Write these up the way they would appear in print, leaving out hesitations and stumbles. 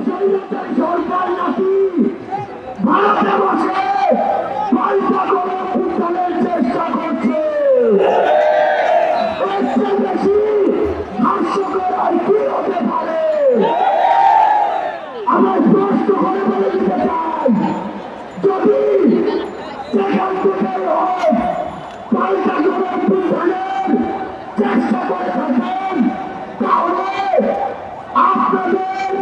সরকার নাকি ভারতে বসে পাল্টা করে উত্থানের চেষ্টা করছে। এর চেয়ে বেশি হাস্যকর আর কি হতে পারে? আমার স্পষ্ট করে বলে দিতে চাই, যদি সেখান থেকে হোক পাল্টা করে উত্থানের চেষ্টা করে থাকেন, তাহলে আপনাদের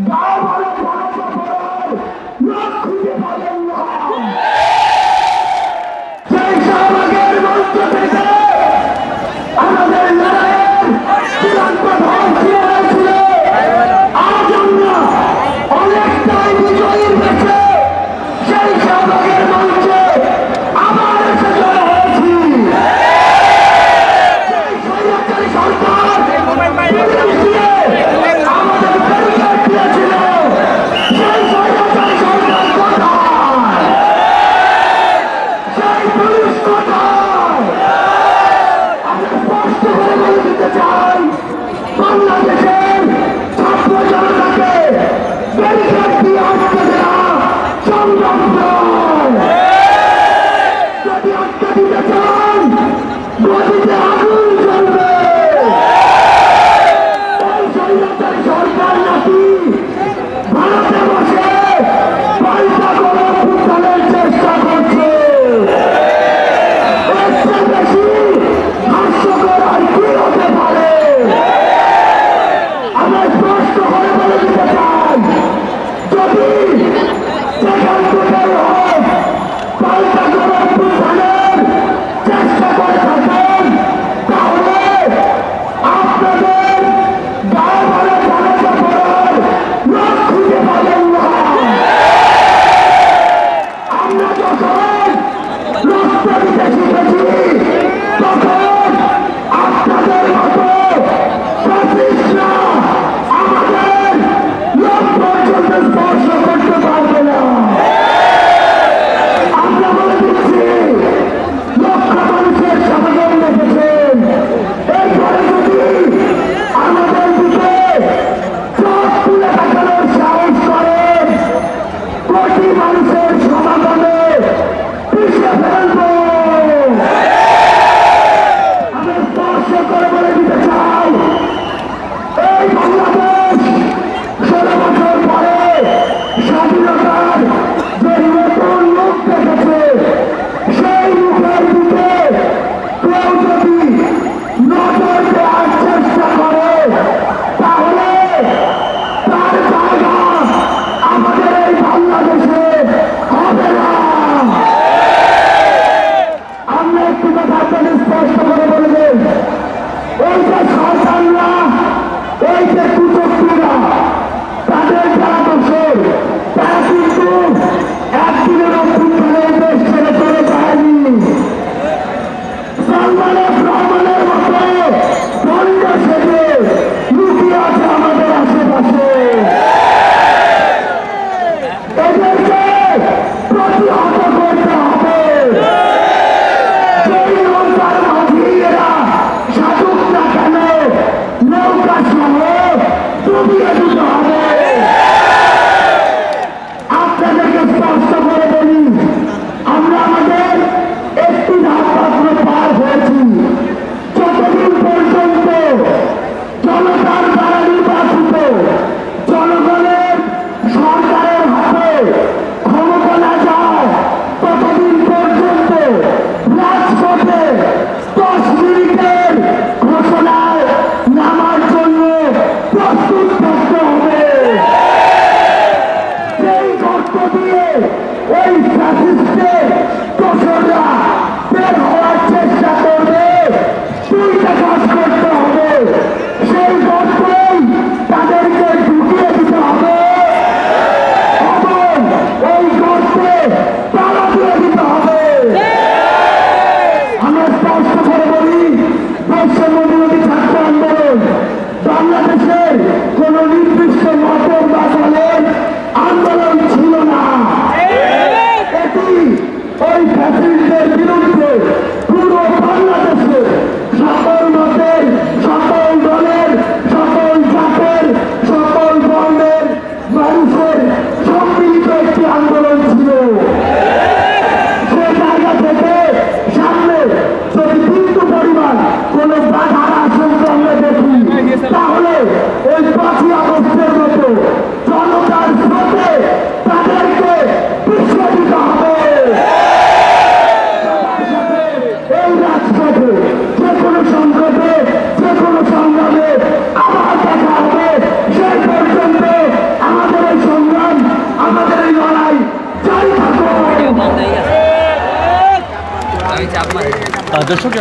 গায়ে বড় বড় কাপড়ের লোক খুঁজে পাবেন না। সেই শাহবাগের মঞ্চ থেকে আমাদের লড়াইয়ের চূড়ান্ত ঢল ছিঁড়ে হয়েছিল। আজ আমরা অনেকটাই বিজয়ীর বেশে সেই শাহবাগের মঞ্চে আবার এসে জড়ো হয়েছি। সেই স্বৈরাচারী সরকার এই রাজপথে যে কোনো সংকটে যে কোনো সংগ্রামে আবার দেখা হবে। সেই পর্যন্ত আমাদের এই সংগ্রাম, আমাদের এই লড়াই চাই থাকো। দর্শক